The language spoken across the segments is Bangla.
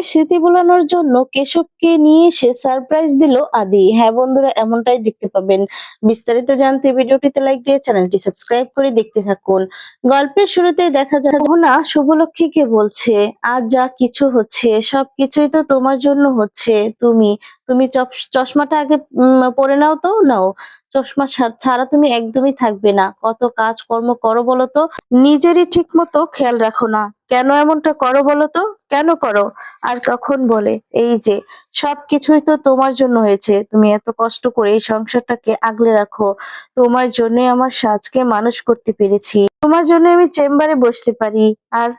স্মৃতি ভোলানোর জন্য কেশবকে নিয়ে এসে সারপ্রাইজ দিল আদি। হ্যাঁ বন্ধুরা, এমনটাই দেখতে পাবেন। বিস্তারিত জানতে ভিডিওটিতে লাইক দিয়ে চ্যানেলটি সাবস্ক্রাইব করে দেখতে থাকুন। গল্পের শুরুতেই দেখা যায় মোহনা শুভলক্ষ্মীকে বলছে, আজ যা কিছু হচ্ছে সবকিছুই তো তোমার জন্য হচ্ছে। তুমি তুমি চশমাটা আগে পরে নাও তো, নাও। চশমা ছাড়া তুমি একদমই থাকবে না। কত কাজ কর্ম করো বলো তো, নিজেরই ঠিক মতো খেয়াল রাখো না। কেন এমনটা করো বলো তো, কেন করো? আর তখন বলে, এই যে সবকিছুই তো তোমার জন্য হয়েছে। তুমি এত কষ্ট করে এই সংসারটাকে আগলে রাখো। তোমার জন্য আমার সাজকে মানুষ করতে পেরেছি। তোমার জন্য আমি চেম্বারে বসতে পারি। আর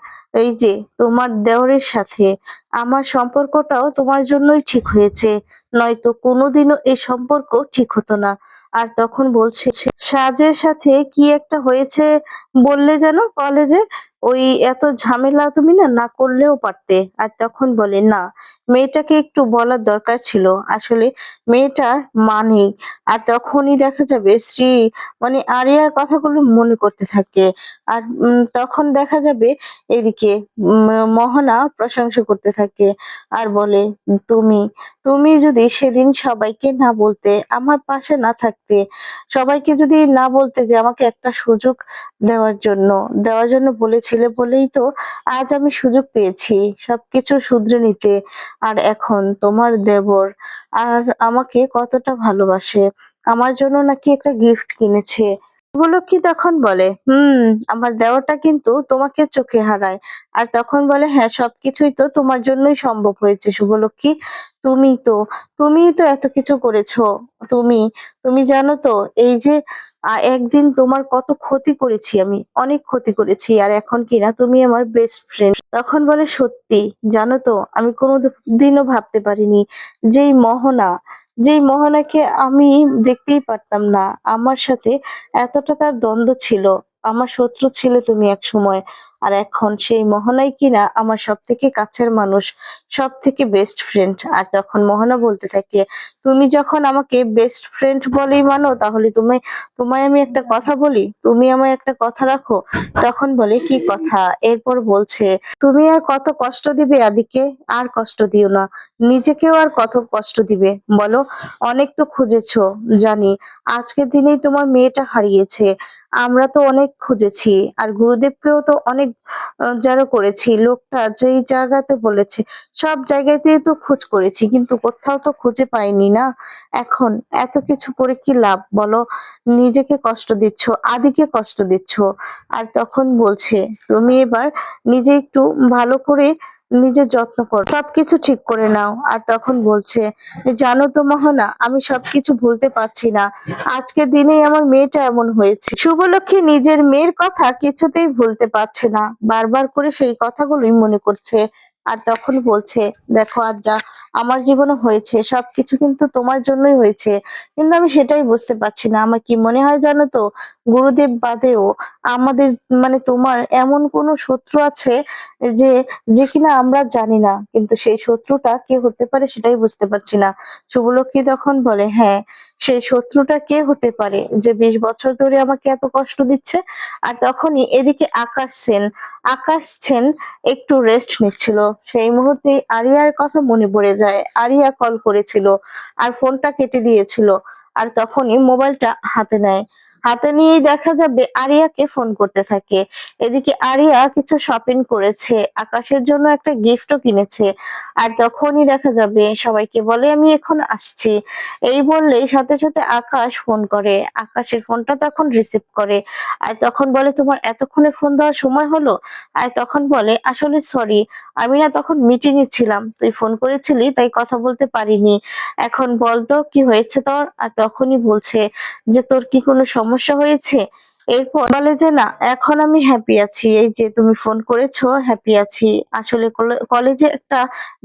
এই যে তোমার দেওরের সাথে আমার সম্পর্কটাও তোমার জন্যই ঠিক হয়েছে, নয়তো কোনোদিনও এই সম্পর্ক ঠিক হতো না। আর তখন বলছে, সাজের সাথে কি একটা হয়েছে বললে যেন কলেজে, ওই এত ঝামেলা তুমি না না করলেও পারতে। আর তখন বলে, না, মেয়েটাকে একটু বলার দরকার ছিল। আসলে মেয়েটার মা নেই। আর তখনই দেখা যাবে শ্রী আরিয়ার কথাগুলো মনে করতে থাকে। আর তখন দেখা যাবে এদিকে মোহনা প্রশংসা করতে থাকে আর বলে, তুমি তুমি যদি সেদিন সবাইকে না বলতে, আমার পাশে না থাকতে, সবাইকে যদি না বলতে যে আমাকে একটা সুযোগ দেওয়ার জন্য বলেছিলে বলেই তো আজ আমি সুযোগ পেয়েছি সবকিছু শুধরে নিতে। আর এখন তোমার দেবর আর আমাকে কতটা ভালোবাসে, আমার জন্য নাকি একটা গিফট কিনেছে। শুভলক্ষ্মী তখন বলে, আমার দেওরটা কিন্তু তোমাকে চোখে হারায়। আর তখন বলে, হ্যাঁ, সবকিছুই তো তোমার জন্যই সম্ভব হয়েছে শুভলক্ষ্মী। তুমি তো তুমিই তো এত কিছু করেছো। তুমি তুমি জানো তো, এই যে একদিন তোমার কত ক্ষতি করেছি, আমি অনেক ক্ষতি করেছি। আর এখন কিনা তুমি আমার বেস্ট ফ্রেন্ড। তখন বলে, সত্যি জানো তো, আমি কোনোদিনও ভাবতে পারিনি যেই মোহনা যেই মোহনাকে আমি দেখতেই পারতাম না, আমার সাথে এতটা তার দ্বন্দ্ব ছিল। আমার শত্রু ছিলে তুমি এক সময়। আর এখন সেই মোহনাই কিনা আমার সব থেকে কাছের মানুষ, সব থেকে বেস্ট ফ্রেন্ড। আর তখন মোহনা বলতে থাকে, তুমি যখন আমাকে বেস্ট ফ্রেন্ড বলেই মানো, তাহলে তোমায় আমি একটা কথা বলি, তুমি আমায় একটা কথা রাখো। তখন বলে, কি কথা? এরপর বলছে, তুমি আর কত কষ্ট দিবে আদিকে? আর কষ্ট দিও না, নিজেকেও আর কত কষ্ট দিবে বলো? অনেক তো খুঁজেছো, জানি। আজকের দিনেই তোমার মেয়েটা হারিয়েছে। আমরা তো অনেক খুঁজেছি, আর গুরুদেবকেও তো অনেক যারা করেছি। লোকটা যেই জায়গাতে বলেছে সব জায়গাতেই তো খোঁজ করেছি, কিন্তু কোথাও তো খুঁজে পাইনি না। এখন এত কিছু করে কি লাভ বলো? নিজেকে কষ্ট দিচ্ছ, আদিকে কষ্ট দিচ্ছ। আর তখন বলছে, তুমি এবার নিজে একটু ভালো করে নিজের যত্ন করো, সবকিছু ঠিক করে নাও। আর তখন বলছে, জানো তো মোহনা, আমি সবকিছু ভুলতে পারছি না। আজকের দিনেই আমার মেয়েটা এমন হয়েছে। শুভলক্ষ্মী নিজের মেয়ের কথা কিছুতেই ভুলতে পারছে না, বারবার করে সেই কথাগুলোই মনে করছে। আর তখন বলছে, দেখো আজ যা আমার জীবনে হয়েছে সবকিছু কিন্তু তোমার জন্যই হয়েছে, কিন্তু আমি সেটাই বুঝতে পারছি না। আমার কি মনে হয় জানো তো, গুরুদেব বাদেও আমাদের তোমার এমন কোনো শত্রু আছে যে যে কিনা আমরা জানি না, কিন্তু সেই শত্রুটা কে হতে পারে সেটাই বুঝতে পারছি না। শুভলক্ষ্মী তখন বলে, হ্যাঁ, সেই শত্রুটা কে হতে পারে যে 20 বছর ধরে আমাকে এত কষ্ট দিচ্ছে? আর তখনই এদিকে আকাশ সেন একটু রেস্ট নিচ্ছিল। সেই মুহূর্তে আরিয়ার কথা মনে পড়ে যায়। আরিয়া কল করেছিল আর ফোনটা কেটে দিয়েছিল। আর তখনই মোবাইলটা হাতে নেয়। হাতে নিয়েই দেখা যাবে আরিয়াকে ফোন করতে থাকে। এদিকে আরিয়া কিছু শপিং করেছে, আকাশের জন্য একটা গিফটও কিনেছে। আর তখনই দেখা যাবে সবাইকে বলে, আমি এখন আসছি। এই বললেই সাথে সাথে আকাশ ফোন করে। আকাশের ফোনটা তখন রিসিভ করে। আর তখন বলে, তোমার এতক্ষণে ফোন দেওয়ার সময় হলো? আর তখন বলে, আসলে সরি, আমি না তখন মিটিং এ ছিলাম, তুই ফোন করেছিলি তাই কথা বলতে পারিনি। এখন বলতো কি হয়েছে তোর? আর তখনই বলছে যে, তোর কি কোনো সমস্যা হয়েছে? এরপর বলে যে, না, এখন আমি হ্যাপি আছি, এই যে তুমি ফোন করেছো, হ্যাপি আছি। আসলে কলেজে একটা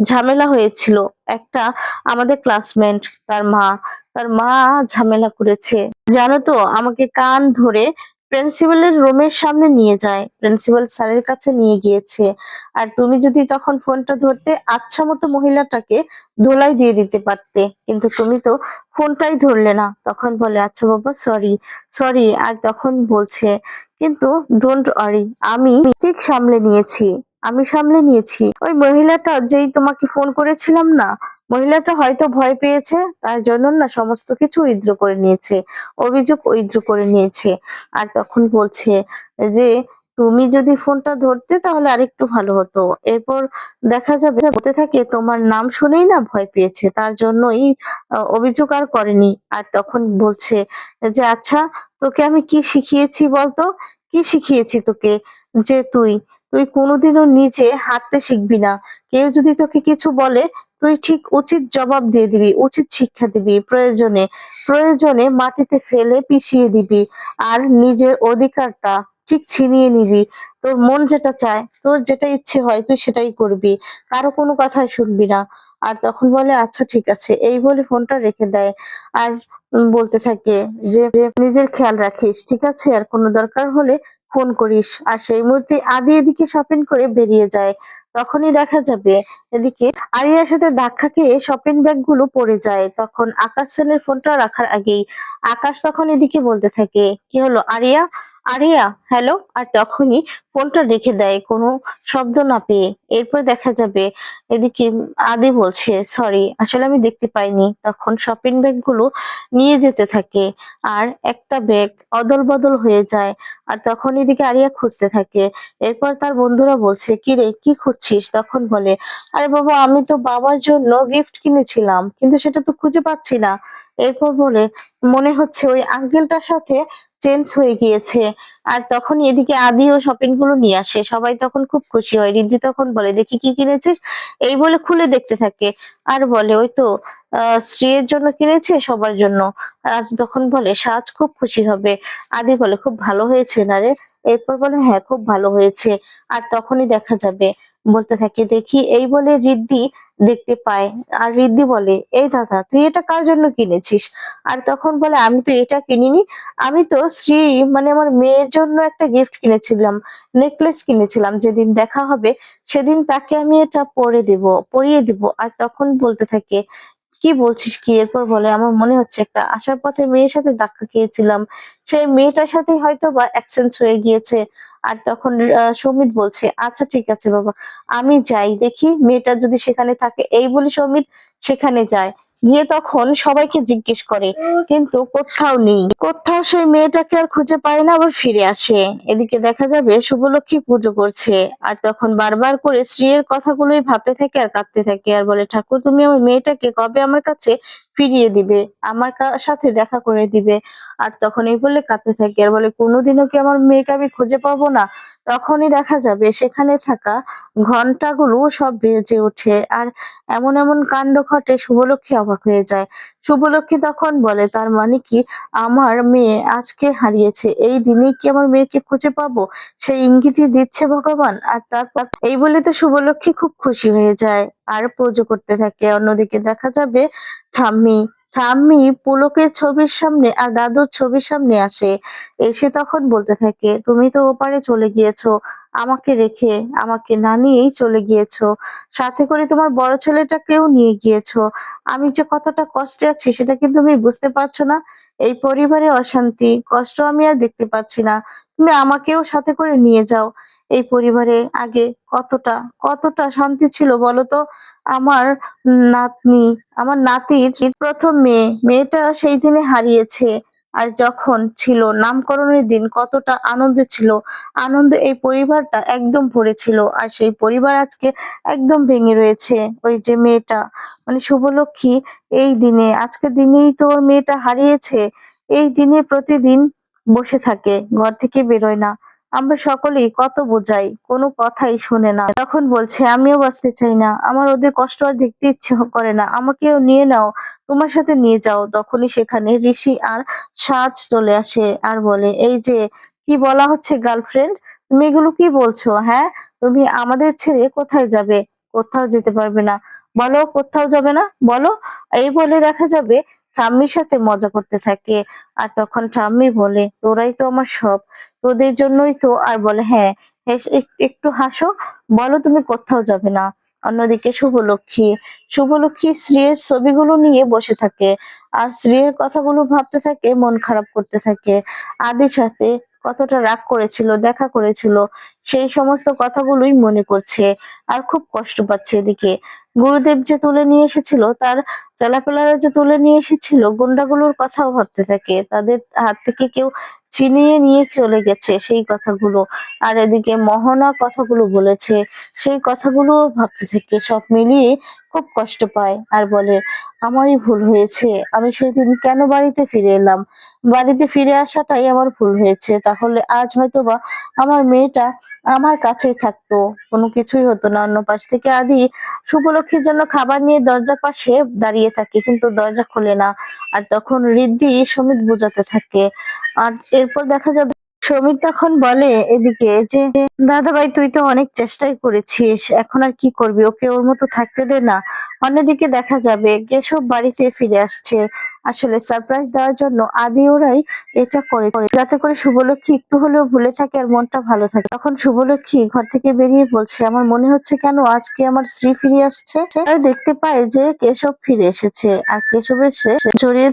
ঝামেলা হয়েছিল। একটা আমাদের ক্লাসমেট, তার মা ঝামেলা করেছে। জানো তো, আমাকে কান ধরে প্রিন্সিপালের রুমের সামনে নিয়ে যায়, প্রিন্সিপাল স্যারের কাছে নিয়ে গিয়েছে। আর তুমি যদি তখন ফোনটা ধরতে, আচ্ছা মতো মহিলাটাকে ধোলাই দিয়ে দিতে পারতে, কিন্তু তুমি তো ফোনটাই ধরলে না। তখন বলে, আচ্ছা বাবা, সরি সরি। আর তখন বলছে, কিন্তু ডোন্ট ওয়ারি, আমি ঠিক সামলে নিয়েছি। আমি সামলে নিয়েছি। ওই মহিলাটা যেই তোমাকে ফোন করেছিলাম না, মহিলাটা হয়তো ভয় পেয়েছে, তার জন্য না সমস্ত কিছু উইথড্র করে নিয়েছে, অভিযোগ উইথড্র করে নিয়েছে। আর তখন বলছে যে তুমি যদি ফোনটা ধরতে তাহলে আরেকটু ভালো হতো। এরপর দেখা যাবে বলতে থাকে তোমার নাম শুনেই না ভয় পেয়েছে, তার জন্যই অভিযোগ আর করেনি। আর তখন বলছে যে আচ্ছা, তোকে আমি কি শিখিয়েছি বলতো? কি শিখিয়েছি তোকে? যে তুই তুই কোনোদিনও নিজে হাঁটতে শিখবি না। কেউ যদি তোকে কিছু বলে, তুই ঠিক উচিত জবাব দিয়ে দিবি, উচিত শিক্ষা দিবি। প্রয়োজনে প্রয়োজনে মাটিতে ফেলে পিষিয়ে দিবি। আর নিজের অধিকারটা ঠিক ছিনিয়ে নিবি। তোর মন যেটা চায়, তোর যেটা ইচ্ছে হয় তুই সেটাই করবি। কারো কোনো কথাই শুনবি না। আর তখন বলে আচ্ছা ঠিক আছে, এই বলে ফোনটা রেখে দেয়। আর বলতে থাকে যে নিজের খেয়াল রাখিস, ঠিক আছে? আর কোনো দরকার হলে ফোন করিস। আর সেই মুহূর্তে আদি এদিকে শপিং করে বেরিয়ে যায়। তখনই দেখা যাবে এদিকে আরিয়ার সাথে ধাক্কা খেয়ে শপিং ব্যাগ গুলো পড়ে যায়। তখন আকাশ সেনের ফোনটা রাখার আগেই আকাশ তখন এদিকে বলতে থাকে, কি হলো আরিয়া? Area, hello. আর তখনই ফোনটা রেখে দেয় কোনো শব্দ না পেয়ে। এরপর দেখা যাবে এদিকে আদি বলছে সরি, আসলে আমি দেখতে পাইনি। তখন শপিং ব্যাগ গুলো নিয়ে যেতে থাকে। আর একটা ব্যাগ অদল বদল হয়ে যায়। আর তখন এদিকে আরিয়া খুঁজতে থাকে। এরপর তার বন্ধুরা বলছে কি রে, কি খুঁজছিস? তখন বলে আরে বাবা, আমি তো বাবার জন্য গিফট কিনেছিলাম, কিন্তু সেটা তো খুঁজে পাচ্ছি না। এরপর বলে মনে হচ্ছে ওই আঙ্কেলটার সাথে চেঞ্জ হয়ে গিয়েছে। আর তখন এদিকে আদিও শপিং গুলো নিয়ে আসে। সবাই তখন খুব খুশি হয়। রিদ্ধি তখন বলে দেখি কি কিনেছিস? এই বলে খুলে দেখতে থাকে। আর বলে ওই তো স্ত্রীর জন্য কিনেছে, সবার জন্য। আর তখন বলে সাজ খুব খুশি হবে। আদি বলে খুব ভালো হয়েছে না রে? এরপর বলে হ্যাঁ, খুব ভালো হয়েছে। আর তখনই দেখা যাবে বলতে থাকে দেখি, এই বলে রিদ্ধি দেখতে পায়। আর রিদ্ধি বলে এই দাদা, তুই এটা কার জন্য কিনেছিস? আর তখন বলে আমি তো এটা কিনিনি, আমি তো শ্রী মানে আমার মেয়ের জন্য একটা গিফট কিনেছিলাম, নেকলেস কিনেছিলাম। যেদিন দেখা হবে সেদিন তাকে আমি এটা পরিয়ে দিব। আর তখন বলতে থাকে কি বলছিস কি? এরপর বলে আমার মনে হচ্ছে একটা আসার পথে মেয়ের সাথে ধাক্কা খেয়েছিলাম, সেই মেয়েটার সাথে হয়তো বা এক্সচেঞ্জ হয়ে গিয়েছে। আর তখন সৌমিত বলছে আচ্ছা ঠিক আছে বাবা, আমি যাই দেখি মেয়েটা যদি সেখানে থাকে। এই বলে সৌমিত সেখানে যায়। গিয়ে তখন সবাইকে জিজ্ঞেস করে, কিন্তু কোথাও নেই। কোথাও সেই মেয়েটাকে আর খুঁজে পায় না। আবার ফিরে আসে। এদিকে দেখা যাবে শুভলক্ষ্মী পুজো করছে। আর তখন বারবার করে স্ত্রীর কথাগুলোই ভাবতে থাকে আর কাঁদতে থাকে। আর বলে ঠাকুর, তুমি আমার মেয়েটাকে কবে আমার কাছে ফিরিয়ে দিবে, আমার সাথে দেখা করে দিবে? আর তখন এই বলে কাঁদতে থাকে। আর বলে কোনোদিনও কি আমার মেয়েকে আমি খুঁজে পাবো না? তখনই দেখা যাবে সেখানে থাকা ঘন্টাগুলো সব বেজে ওঠে। আর এমন এমন কাণ্ড ঘটে, শুভলক্ষ্মী অবাক হয়ে যায়। শুভলক্ষ্মী তখন বলে তার মানে কি আমার মেয়ে আজকে হারিয়েছে, এই দিনেই কি আমার মেয়েকে খুঁজে পাবো? সেই ইঙ্গিতই দিচ্ছে ভগবান। আর তারপর এই বলে তো শুভলক্ষ্মী খুব খুশি হয়ে যায় আর পুজো করতে থাকে। অন্যদিকে দেখা যাবে ঠাম্মি ঠাম্মি পুলকের ছবির সামনে আর দাদুর ছবির সামনে আসে। এসে তখন বলতে থাকে তুমি তো ওপারে চলে গিয়েছো আমাকে রেখে, আমাকে না নিয়েই চলে গিয়েছো, সাথে করে তোমার বড় ছেলেটাকেও নিয়ে গিয়েছো। আমি যে কতটা কষ্টে আছি সেটা কি তুমি বুঝতে পারছো না? এই পরিবারে অশান্তি কষ্ট আমি আর দেখতে পাচ্ছি না। তুমি আমাকেও সাথে করে নিয়ে যাও। এই পরিবারে আগে কতটা কতটা শান্তি ছিল বলো তো? আমার নাতনি, আমার নাতির প্রথম মেয়েটা সেই দিনে হারিয়েছে। আর যখন ছিল নামকরণের দিন কতটা আনন্দ ছিল, আনন্দ এই পরিবারটা একদম ভরেছিল। আর সেই পরিবার আজকে একদম ভেঙে রয়েছে। ওই যে মেয়েটা মানে শুভলক্ষ্মী, এই দিনে আজকের দিনেই তো ওর মেয়েটা হারিয়েছে। এই দিনে প্রতিদিন বসে থাকে, ঘর থেকে বেরোয় না। আমরা সকলেই কত বোঝাই, কোনো কথাই শোনে না। তখন বলছে আমিও বাঁচতে চাই না, আমার ওদের কষ্ট আর দেখতে ইচ্ছে করে না, আমাকেও নিয়ে নাও, তোমার সাথে নিয়ে যাও। তখনই সেখানে ঋষি আর সাজ চলে আসে। আর বলে এই যে কি বলা হচ্ছে গার্লফ্রেন্ড, তুমি এগুলো কি বলছো? হ্যাঁ, তুমি আমাদের ছেড়ে কোথায় যাবে? কোথাও যেতে পারবে না। বলো কোথাও যাবে না, বলো। এই বলে দেখা যাবে ঠাম্মির সাথে মজা করতে থাকে। আর তখন ঠাম্মি বলে তোরাই তো আমার সব, তোদের জন্যই তো। আর বলে হ্যাঁ, একটু হাসো, বলো তুমি কোথাও যাবে না। অন্যদিকে শুভলক্ষ্মী স্ত্রীর ছবিগুলো নিয়ে বসে থাকে। আর স্ত্রীর কথাগুলো ভাবতে থাকে, মন খারাপ করতে থাকে। আদির সাথে কতটা রাগ করেছিল, দেখা করেছিল, সেই সমস্ত কথাগুলোই মনে করছে আর খুব কষ্ট পাচ্ছে। এদিকে গুরুদেব যে তুলে নিয়ে এসেছিল, তার চেলাপেলারা যে তুলে নিয়ে এসেছিল, গুন্ডাগুলোর কথাও ভাবতে থাকে, তাদের হাত থেকে কেউ ছিনিয়ে নিয়ে চলে গেছে সেই কথাগুলো। আর এদিকে মোহনা কথাগুলো বলেছে, সেই কথাগুলো ভাবতে থাকে। সব মিলিয়ে খুব কষ্ট পায় আর বলে, আমারই ভুল হয়েছে, আমি সেদিন কেন বাড়িতে ফিরে এলাম, বাড়িতে ফিরে আসাটাই আমার ভুল হয়েছে। তাহলে আজ হয়তোবা আমার মেয়েটা আমার কাছেই থাকতো, কোনো কিছুই হতো না। অন্য পাশ থেকে আদি শুভলক্ষীর জন্য খাবার নিয়ে দরজার পাশে দাঁড়িয়ে থাকে, কিন্তু দরজা খোলে না। আর তখন ঋদ্ধি সমিত বোঝাতে থাকে। আর এরপর দেখা যাবে সমিত তখন বলে এদিকে যে, দাদা ভাই তুই তো অনেক চেষ্টাই করেছিস, এখন আর কি করবি, ওকে ওর মতো থাকতে দে না। অন্যদিকে দেখা যাবে কেশব বাড়িতে ফিরে আসছে, আসলে সারপ্রাইজ দেওয়ার জন্য আদি ওরাই এটা করে, যাতে করে শুভলক্ষী একটু হলেও ভুলে থাকে আর মনটা ভালো থাকে। তখন শুভলক্ষী ঘর থেকে বেরিয়ে বলছে, আমার মনে হচ্ছে কেন আজকে আমার স্ত্রী ফিরে আসছে। আর দেখতে পায় যে কেশব ফিরে এসেছে, আর কেশবের সে জড়িয়ে